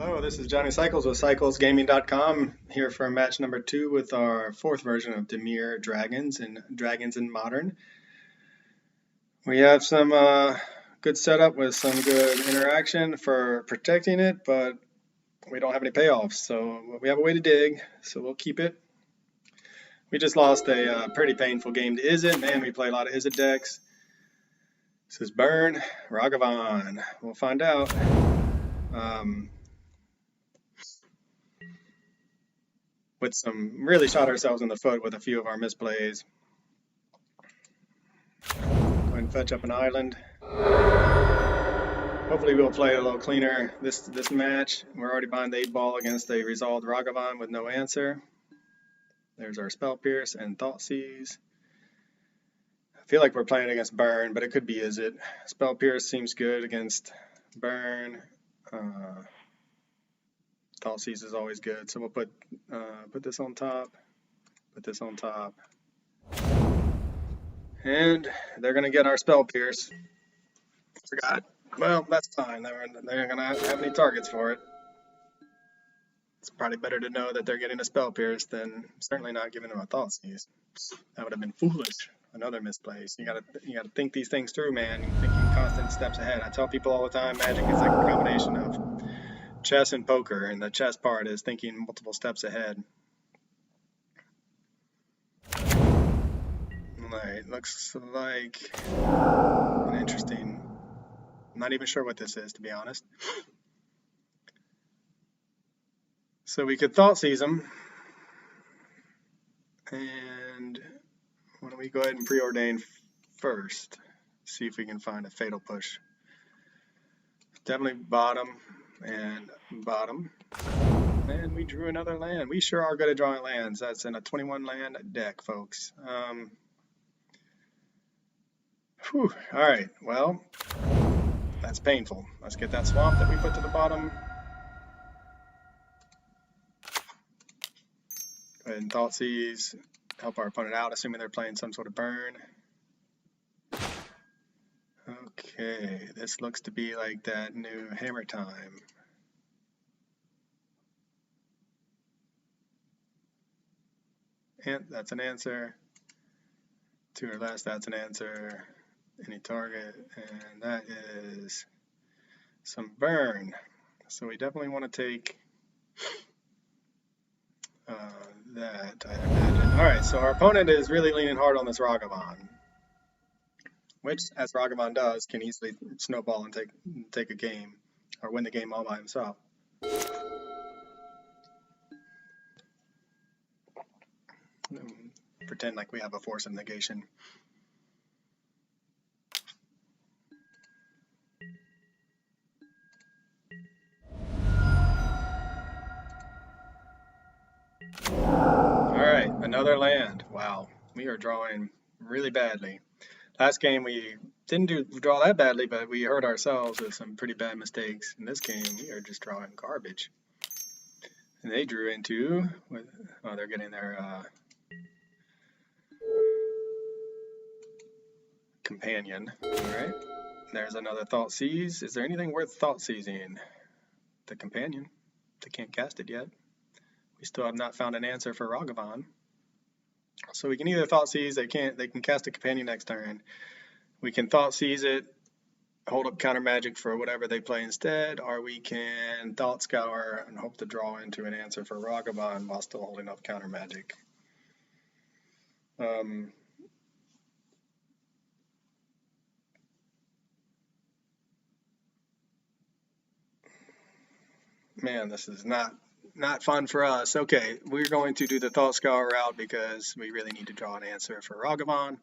Hello, this is Johnny Cycles with CyclesGaming.com here for match number 2 with our 4th version of Dimir Dragons and Dragons in Modern. We have some good setup with some good interaction for protecting it, but we don't have any payoffs, so we have a way to dig, so we'll keep it. We just lost a pretty painful game to Izzet. Man, we play a lot of Izzet decks. This is Burn, Ragavan. We'll find out. With some really shot ourselves in the foot with a few of our misplays. Go ahead and fetch up an island. Hopefully we'll play a little cleaner this match. We're already behind the 8 ball against a resolved Ragavan with no answer. There's our Spell Pierce and Thought Seize. I feel like we're playing against Burn, but it could be Izzet. Spell Pierce seems good against Burn. Thought Seize is always good, so we'll put this on top, put this on top, and they're gonna get our Spell Pierce. Forgot. Well, that's fine. They're gonna have any targets for it. It's probably better to know that they're getting a Spell Pierce than certainly not giving them a Thought Seize. That would have been foolish. Another misplace. You gotta think these things through, man. You're thinking constant steps ahead. I tell people all the time, Magic is like a combination of chess and poker, and the chess part is thinking multiple steps ahead. Alright, looks like an interesting, I'm not even sure what this is, to be honest. So we could Thought Seize them, and why don't we go ahead and preordain first, see if we can find a fatal push. Definitely bottom and bottom, and we drew another land. We sure are good at drawing lands. That's in a 21 land deck, folks. Alright, well, that's painful. Let's get that swamp that we put to the bottom. Go ahead and Thought Seize, help our opponent out, assuming they're playing some sort of burn. Okay, this looks to be like that new Hammer Time. And that's an answer. 2 or less, that's an answer. Any target, and that is some burn. So we definitely want to take that, I imagine. Alright, so our opponent is really leaning hard on this Ragavan, which, as Ragavan does, can easily snowball and take a game, or win the game all by himself. Pretend like we have a force of negation. Alright, another land. Wow, we are drawing really badly. Last game we didn't draw that badly, but we hurt ourselves with some pretty bad mistakes. In this game, we are just drawing garbage. And they drew into, oh, they're getting their companion. Alright, there's another Thought Seize. Is there anything worth Thought Seizing? The companion. They can't cast it yet. We still have not found an answer for Ragavan. So we can either Thought Seize, they can cast a companion next turn. We can Thought Seize it, hold up counter magic for whatever they play instead, or we can Thought Scour and hope to draw into an answer for Ragavan while still holding up counter magic. Man, this is not fun for us. Okay, we're going to do the Thought Scour route because we really need to draw an answer for Ragavan.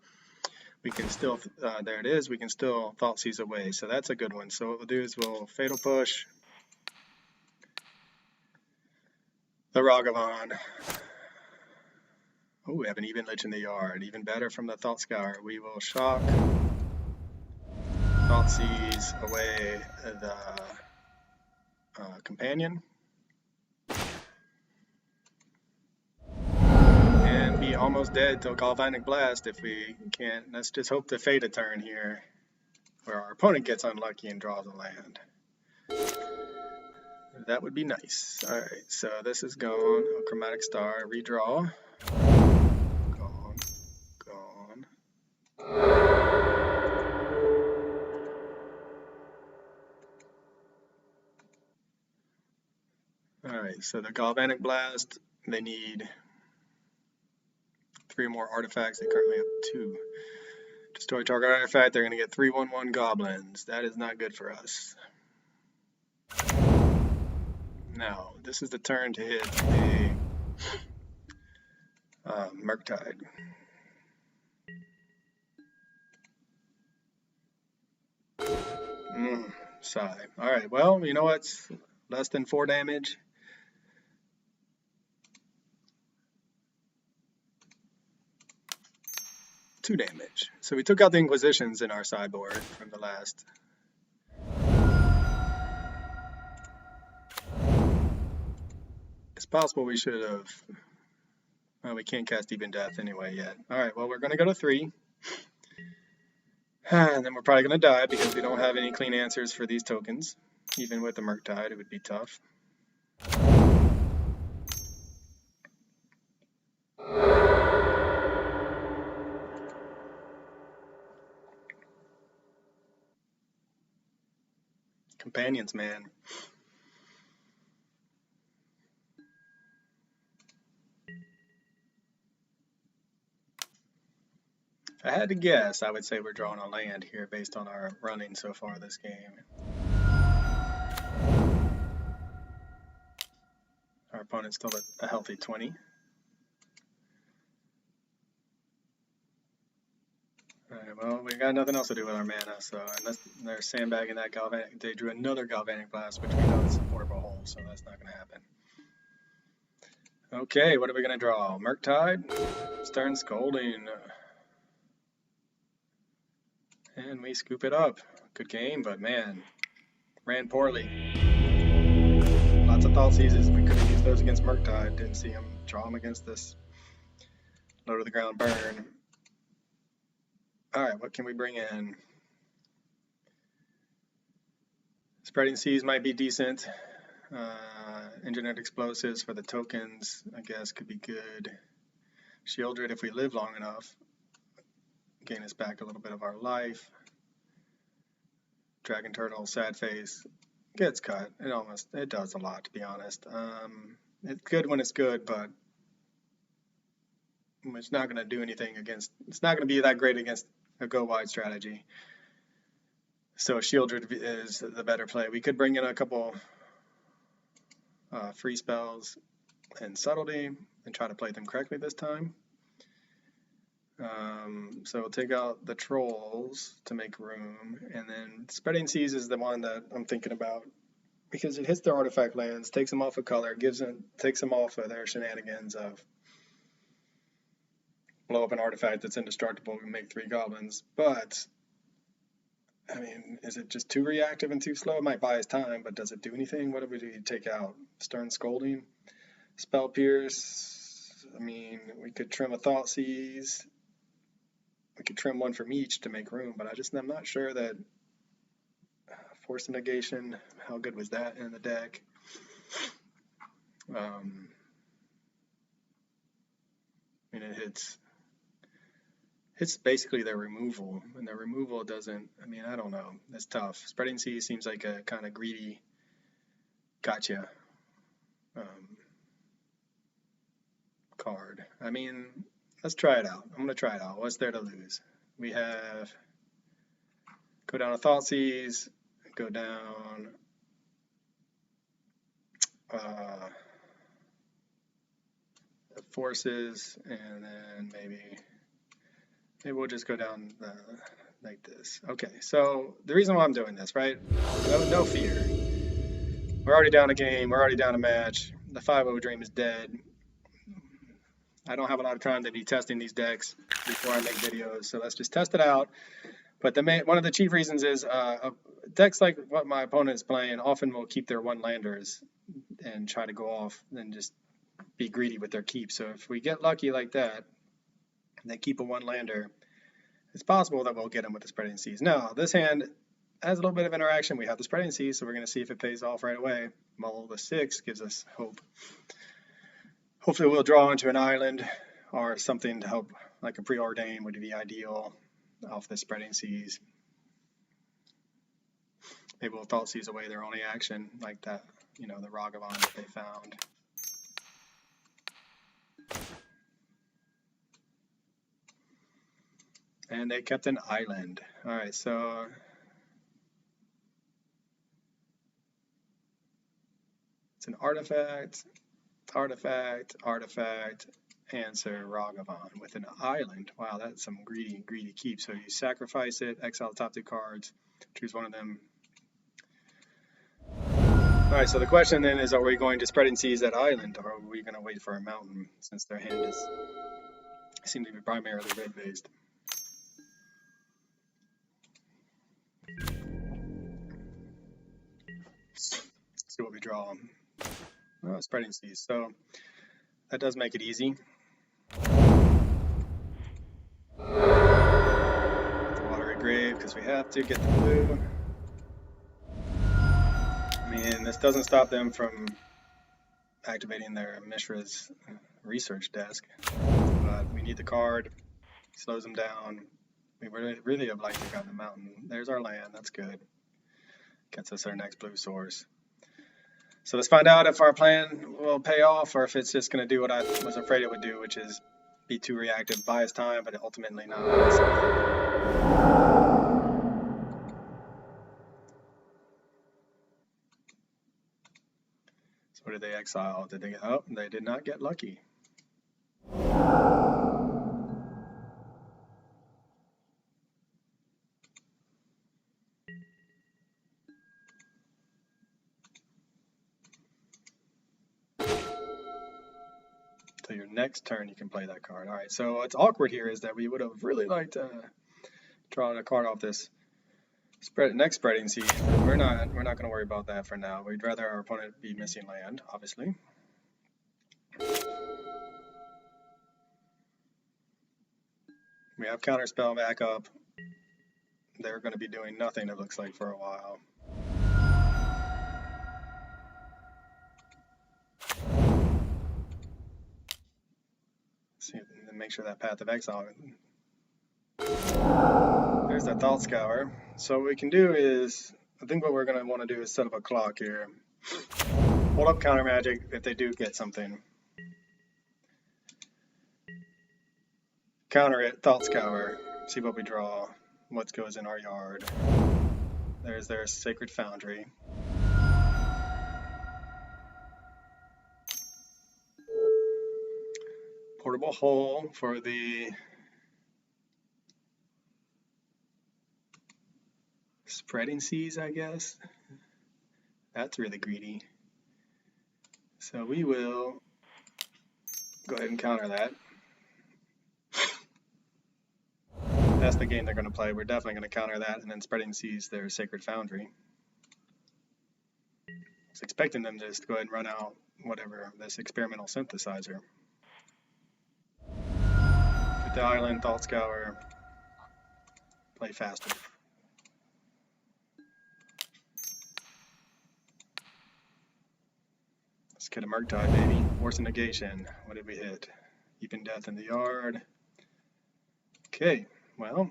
We can still, there it is, we can still Thought Seize away, so that's a good one. So what we'll do is we'll Fatal Push the Ragavan. Oh, we have an even Lich in the yard. Even better from the Thought Scour. We will Shock, Thought Seize away the companion. And be almost dead till Galvanic Blast if we can't. Let's just hope to fade a turn here where our opponent gets unlucky and draws a land. That would be nice. All right, so this is gone. A chromatic star, redraw. Gone, gone. All right, so the Galvanic Blast, they need 3 more artifacts. They currently have 2. Destroy target artifact, they're going to get 3/1/1 goblins. That is not good for us. Now, this is the turn to hit a Murktide. Sigh. Alright, well, you know what's less than 4 damage? Two damage. So we took out the Inquisitions in our sideboard from the last. It's possible we should have. Well, we can't cast Even Death anyway yet. Alright, well, we're going to go to 3. And then we're probably going to die because we don't have any clean answers for these tokens. Even with the Murktide, it would be tough. Companions, man. If I had to guess, I would say we're drawing a land here based on our running so far this game. Our opponent's still at a healthy 20. Alright, well, we got nothing else to do with our mana, so unless they're sandbagging that Galvanic, they drew another Galvanic Blast, which we know is a portable hole, so that's not going to happen. Okay, what are we going to draw? Murktide, Stern Scolding, and we scoop it up. Good game, but man, ran poorly. Lots of Thought Seizes. We could have used those against Murktide. Didn't see him draw them against this low to the ground burn. Alright, what can we bring in? Spreading Seas might be decent. Engineered Explosives for the tokens, I guess, could be good. Shieldred if we live long enough. Gain us back a little bit of our life. Dragon Turtle, Sad Face, gets cut. It does a lot, to be honest. It's good when it's good, but it's not going to do anything against. It's not going to be that great against a go wide strategy. So Shieldred is the better play. We could bring in a couple free spells and Subtlety and try to play them correctly this time. So we'll take out the Trolls to make room, and then Spreading Seas is the one that I'm thinking about because it hits their artifact lands, takes them off of color, takes them off of their shenanigans of blow up an artifact that's indestructible and make 3 goblins. But I mean, is it just too reactive and too slow? It might buy us time, but does it do anything? What do we take out? Stern Scolding, Spell Pierce. I mean, we could trim a Thought Seize. We could trim one from each to make room, but I'm not sure that Force of Negation, how good was that in the deck? I mean, it hits basically their removal, and their removal doesn't, I mean, I don't know. It's tough. Spreading Seas seems like a kind of greedy gotcha card. I mean, let's try it out. I'm going to try it out. What's there to lose? We have go down to Thought Seize, go down the Forces, and then maybe we'll just go down like this. Okay, so the reason why I'm doing this, right? No fear. We're already down a game. We're already down a match. The 5-0 dream is dead. I don't have a lot of time to be testing these decks before I make videos, so let's just test it out. But one of the chief reasons is decks like what my opponent is playing often will keep their 1-landers and try to go off and just be greedy with their keep. So if we get lucky like that, and they keep a 1-lander, it's possible that we'll get them with the Spreading Seas. Now, this hand has a little bit of interaction. We have the spreading seas, so we're going to see if it pays off right away. Mull the 6 gives us hope. Hopefully we'll draw into an island or something to help, like a preordain would be ideal off the spreading seas. Maybe we'll thought seize away their only action, like that, you know, the Ragavan that they found. And they kept an island. Alright, so it's an artifact, answer Ragavan with an island. Wow, that's some greedy keep. So you sacrifice it, exile the top 2 cards, choose one of them. Alright, so the question then is, are we going to spread and seize that island, or are we going to wait for a mountain, since their hand seems to be primarily red based? Let's see what we draw. Oh, spreading seas. So that does make it easy. The watery grave, because we have to get the blue. I mean, this doesn't stop them from activating their Mishra's research desk, but we need the card. Slows them down. We really have liked to got the mountain. There's our land. That's good. Gets us our next blue source. So let's find out if our plan will pay off, or if it's just going to do what I was afraid it would do, which is be too reactive, buy us time, but ultimately not. So what did they exile? Did they get? Oh, they did not get lucky. So your next turn you can play that card. Alright, so what's awkward here is that we would have really liked to draw a card off this next spreading seas, but we're not going to worry about that for now. We'd rather our opponent be missing land, obviously. We have counterspell back up. They're going to be doing nothing, it looks like, for a while. See, make sure that Path of Exile. There's that Thought Scour. So what we can do is, I think what we're going to want to do is set up a clock here. Hold up counter magic if they do get something. Counter it, Thought Scour. See what we draw. What goes in our yard. There's their Sacred Foundry. Portable hole for the spreading seas, I guess. That's really greedy. So we will go ahead and counter that. That's the game they're going to play. We're definitely going to counter that, and then spreading seas their Sacred Foundry. I was expecting them to just go ahead and run out whatever, this experimental synthesizer. Get the island, Thought Scour, play faster. Let's get a Murktide, baby. Force and negation. What did we hit? Even death in the yard. Okay, well,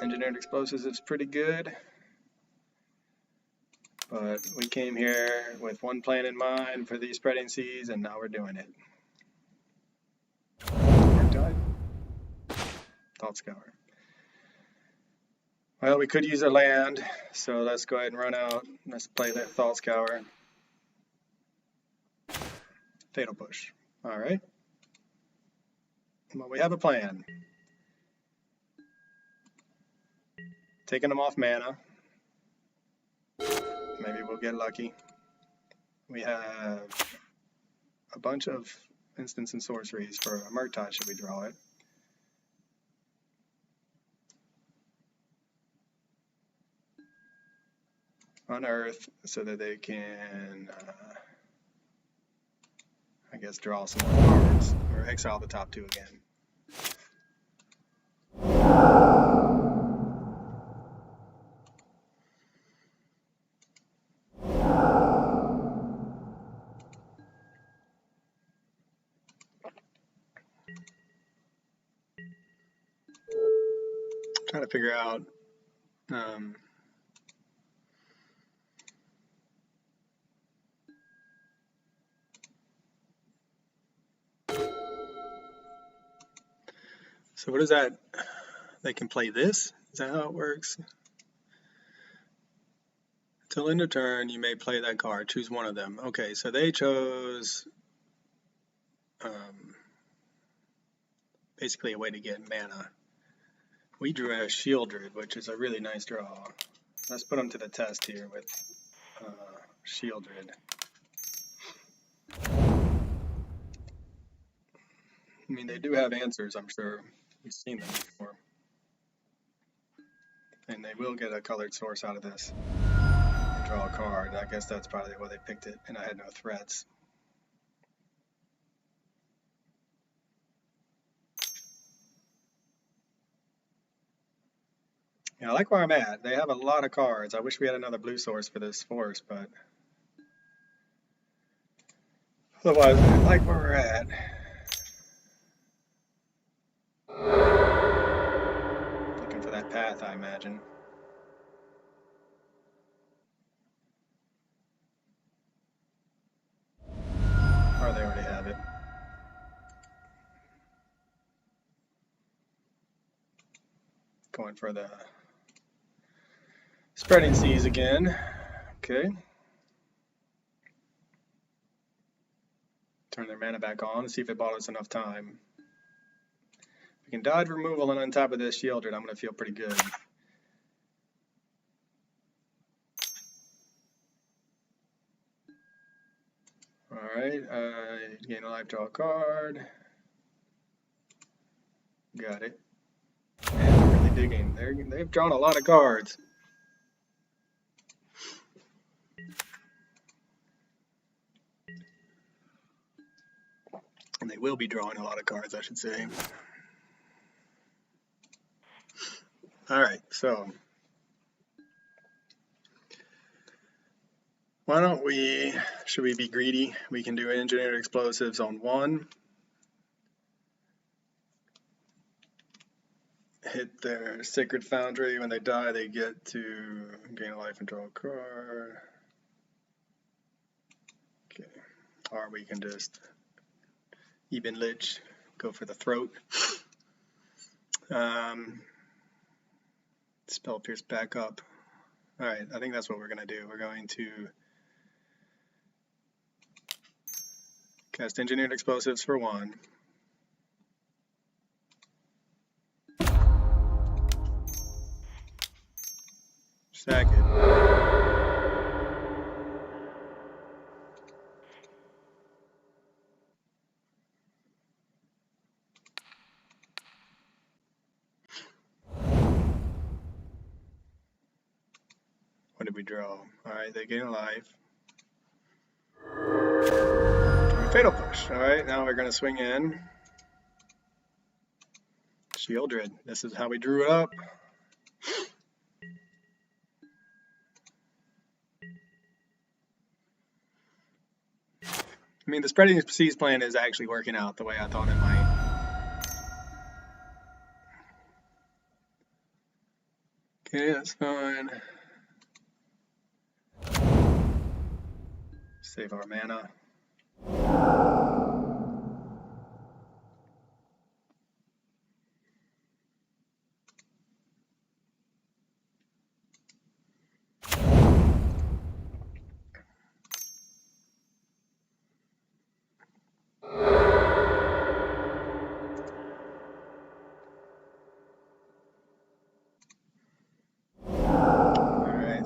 engineered explosives is pretty good. But we came here with one plan in mind for these spreading seas, and now we're doing it. Murktide. Thought Scour. Well, we could use a land, so let's go ahead and run out. Let's play that Thought Scour. Fatal Push. Alright. Well, we have a plan. Taking them off mana. Maybe we'll get lucky. We have a bunch of instants and sorceries for a Murktide should we draw it. Unearth so that they can, I guess, draw some more cards, or exile the top 2 again. trying to figure out so what is that? They can play this? Is that how it works? Till end of turn, you may play that card. Choose one of them. Okay, so they chose basically a way to get mana. We drew a Shieldred, which is a really nice draw. Let's put them to the test here with Shieldred. I mean, they do have answers, I'm sure. We've seen them before. And they will get a colored source out of this. And draw a card. I guess that's probably why they picked it, and I had no threats. Yeah, I like where I'm at. They have a lot of cards. I wish we had another blue source for this force, but otherwise, I like where we're at. Looking for that path, I imagine. Or they already have it. Going for the Spreading Seas again. Okay. Turn their mana back on and see if it bought us enough time. If we can dodge removal and on top of this Shieldred, I'm going to feel pretty good. Alright, gain a life, draw a card. Got it. Man, they're really digging. They've drawn a lot of cards. And they will be drawing a lot of cards, I should say. Alright, so why don't we, should we be greedy? We can do engineered explosives on 1. Hit their Sacred Foundry. When they die, they get to gain a life and draw a card. Okay. Or we can just even lich, go for the throat. Spell Pierce back up. Alright, I think that's what we're going to do. We're going to cast Engineered Explosives for 1. Sack it. What did we draw? Alright, they gain a life. Fatal Push. Alright, now we're going to swing in. Shieldred. This is how we drew it up. I mean, the Spreading Seas plan is actually working out the way I thought it might. Okay, that's fine. Save our mana.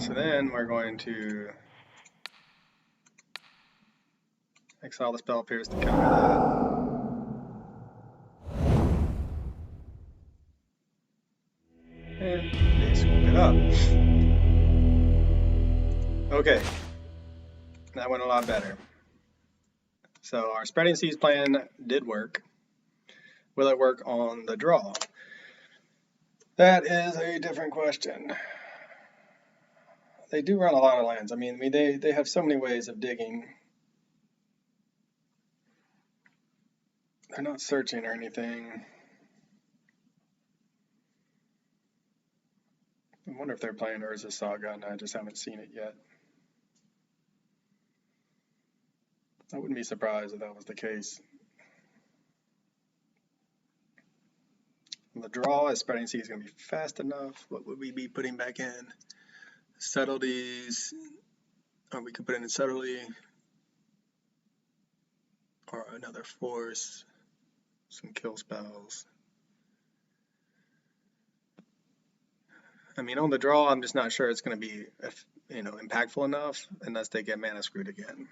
So then we're going to exile the Spell Pierce to counter that. And they swoop it up. Okay, that went a lot better. So our Spreading Seas plan did work. Will it work on the draw? That is a different question. They do run a lot of lands. I mean they have so many ways of digging. They're not searching or anything. I wonder if they're playing Urza Saga and I just haven't seen it yet. I wouldn't be surprised if that was the case. The draw is spreading C is going to be fast enough. What would we be putting back in? Subtleties, or we could put in a subtlety, or another force, some kill spells. I mean, on the draw, I'm just not sure it's going to be, impactful enough unless they get mana screwed again.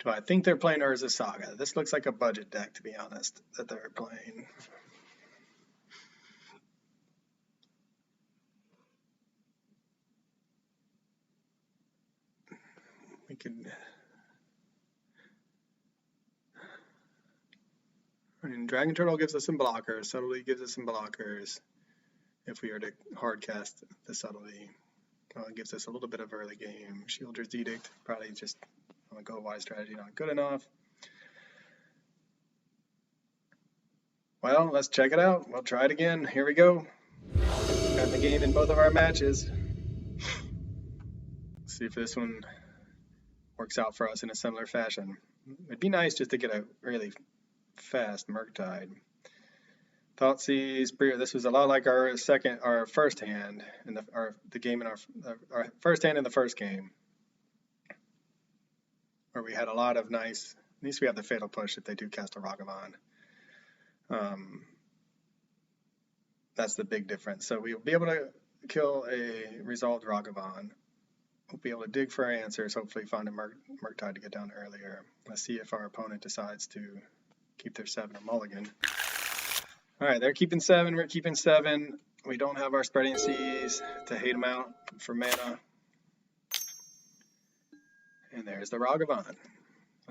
Do I think they're playing Urza Saga? This looks like a budget deck, to be honest, that they're playing. We could. I mean, Dragon Turtle gives us some blockers. Subtlety gives us some blockers. If we were to hard cast the Subtlety, it gives us a little bit of early game. Shielder's Edict, probably just on a go-wide strategy, not good enough. Well, let's check it out. We'll try it again. Here we go. Got the game in both of our matches. Let's see if this one works out for us in a similar fashion. It'd be nice just to get a really fast Murktide. Thoughtseize, this was a lot like our first hand in the game in our first hand in the first game, where we had a lot of nice. At least we have the Fatal Push if they do cast a Ragavan. That's the big difference. So we'll be able to kill a resolved Ragavan. We'll be able to dig for our answers. Hopefully, find a Murktide to get down earlier. Let's see if our opponent decides to keep their 7 or mulligan. All right, they're keeping 7, we're keeping 7. We don't have our Spreading Seas to hate them out for mana. And there's the Ragavan.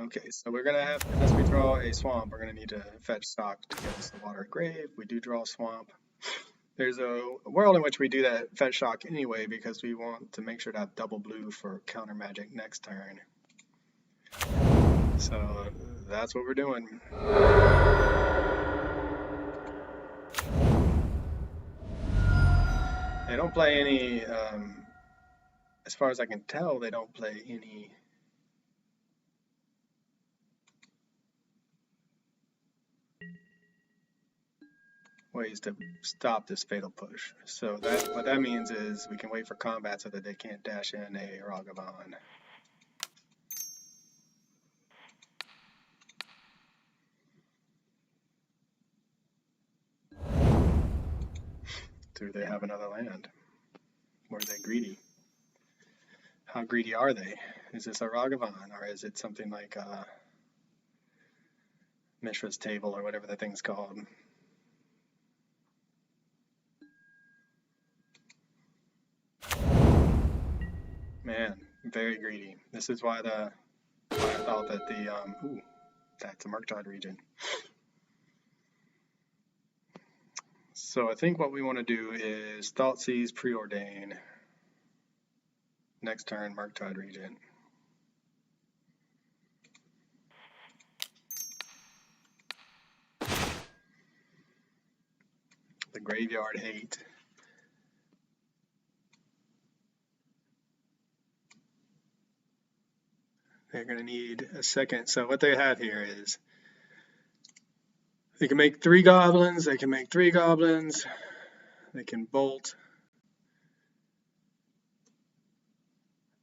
Okay, so we're going to have, unless we draw a swamp, we're going to need to fetch stock to get us the Water Grave. We do draw a swamp. There's a world in which we do that fetch shock anyway because we want to make sure to have double blue for counter magic next turn. So that's what we're doing. They don't play any, as far as I can tell, they don't play any ways to stop this Fatal Push. So what that means is we can wait for combat so that they can't dash in a Ragavan. Do they have another land? Or are they greedy? How greedy are they? Is this a Ragavan, or is it something like Mishra's Table, or whatever the thing's called? Man, very greedy. This is why I thought that the that's a Murktide region. So I think what we want to do is Thoughtseize, Preordain. Next turn, Murktide region. The Graveyard hate. They're going to need a second. So what they have here is they can make 3 goblins. They can make 3 goblins. They can bolt.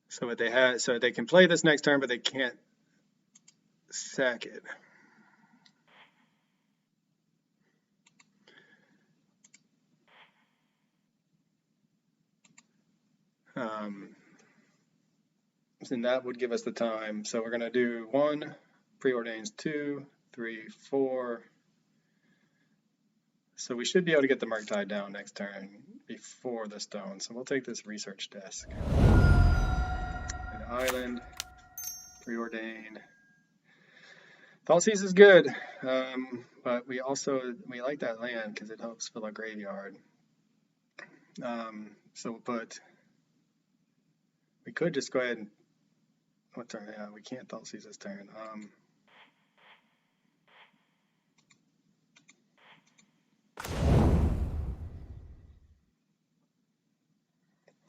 So what they have, so they can play this next turn, but they can't sack it. And that would give us the time. So we're going to do 1, preordains 2, 3, 4. So we should be able to get the Murktide down next turn before the stone. So we'll take this research desk. An island, preordain. Thoughtseize is good, but we like that land because it helps fill our graveyard. So we could just go ahead and what turn? Yeah, we can't Thoughtseize this turn.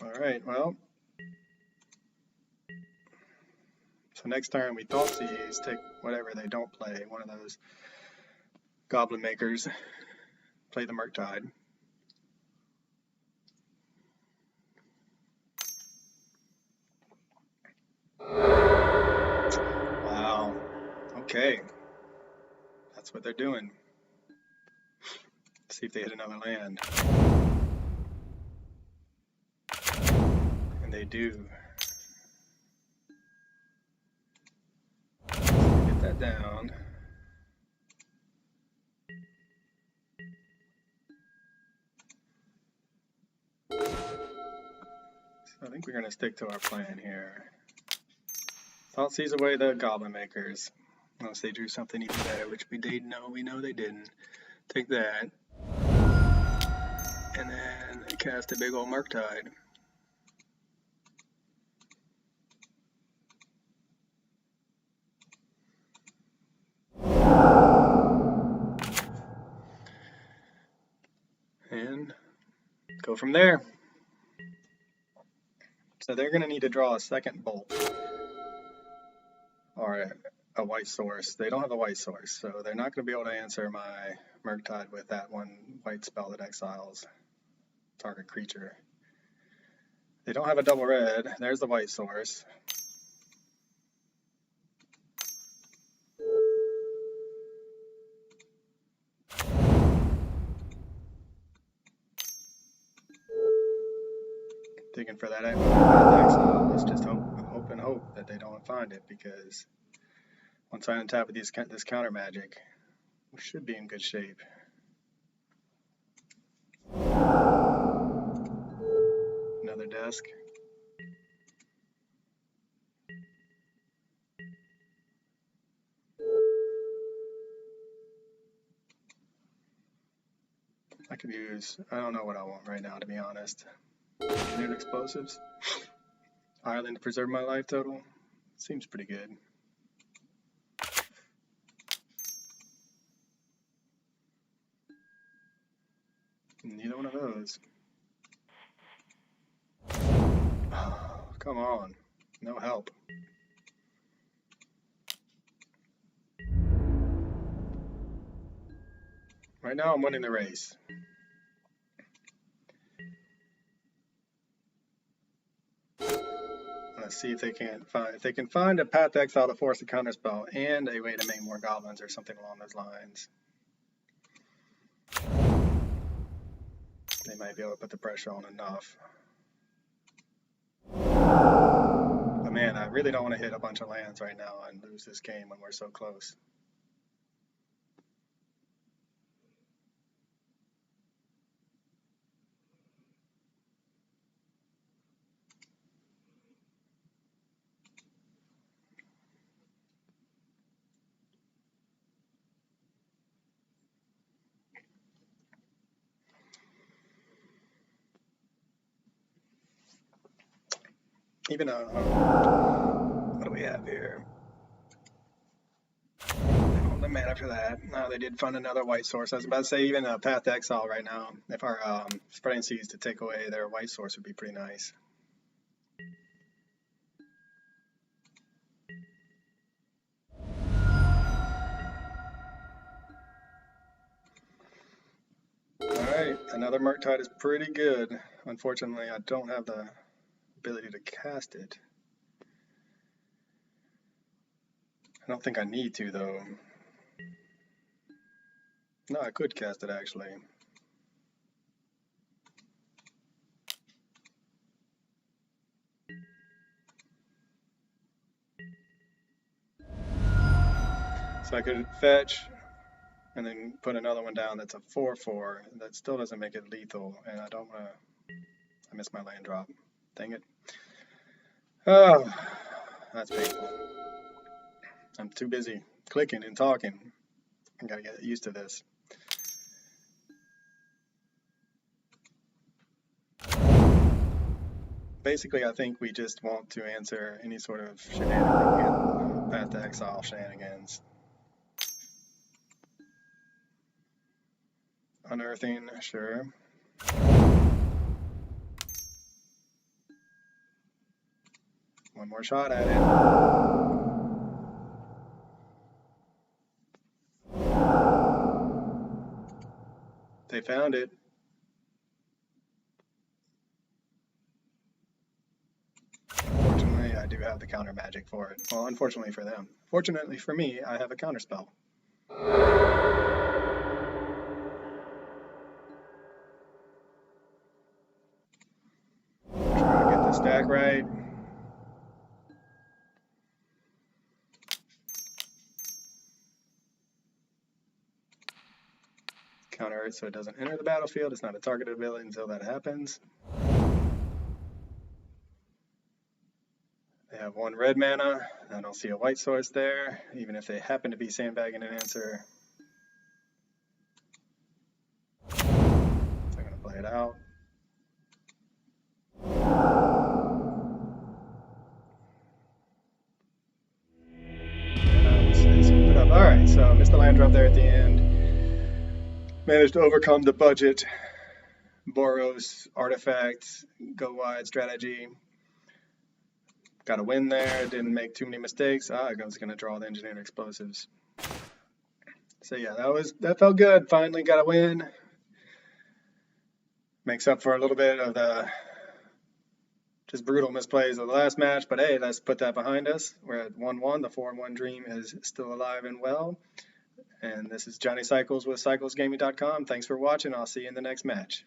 Alright, well. So next turn we Thoughtseize, take whatever they don't play, one of those Goblin Makers, play the Murktide. Wow. Okay. That's what they're doing. Let's see if they hit another land. And they do. Get that down. So I think we're going to stick to our plan here. Thoughtseize away the Goblin Makers. Unless they drew something even better, which we did know. We know they didn't. Take that. And then cast a big old Murktide. And go from there. So they're going to need to draw a second bolt. Or a white source. They don't have a white source, so they're not going to be able to answer my Murktide with that one white spell that exiles target creature. They don't have a double red. There's the white source. Digging for that exile. Let's just hope and hope that they don't find it, because once I untap with this counter magic, we should be in good shape. Another desk. I could use, I don't know what I want right now, to be honest. Engineered explosives. Ireland to preserve my life total. Seems pretty good. Neither one of those. Oh, come on. No help. Right now I'm winning the race. Let's see if they can find a path to exile to force a counterspell and a way to make more goblins or something along those lines. They might be able to put the pressure on enough. But man, I really don't want to hit a bunch of lands right now and lose this game when we're so close. Even what do we have here? The mana for that. No, they did find another white source. I was about to say even a path to exile right now. If our spreading seas to take away their white source would be pretty nice. Alright, another Murktide is pretty good. Unfortunately, I don't have the ability to cast it. I don't think I need to, though. No, I could cast it, actually. So I could fetch and then put another one down that's a 4/4. That still doesn't make it lethal, and I don't want to... I missed my land drop. Dang it. Oh, that's painful. I'm too busy clicking and talking. I gotta get used to this. Basically, I think we just want to answer any sort of shenanigans, path to exile shenanigans. Unearthing, sure. One more shot at it. They found it. Fortunately, I do have the counter magic for it. Well, unfortunately for them. Fortunately for me, I have a counter spell. Try to get the stack right. Counter it so it doesn't enter the battlefield. It's not a targeted ability until that happens. They have 1 red mana. I don't see a white source there, even if they happen to be sandbagging an answer. So I'm going to play it out. Alright, so missed the land drop there at the end. Managed to overcome the budget. Boros, artifact, go wide strategy. Got a win there, didn't make too many mistakes. I was going to draw the engineered explosives. So yeah, that felt good. Finally got a win. Makes up for a little bit of the just brutal misplays of the last match, but hey, let's put that behind us. We're at 1-1. The 4-1 dream is still alive and well. And this is Johnny Cycles with CyclesGaming.com. Thanks for watching. I'll see you in the next match.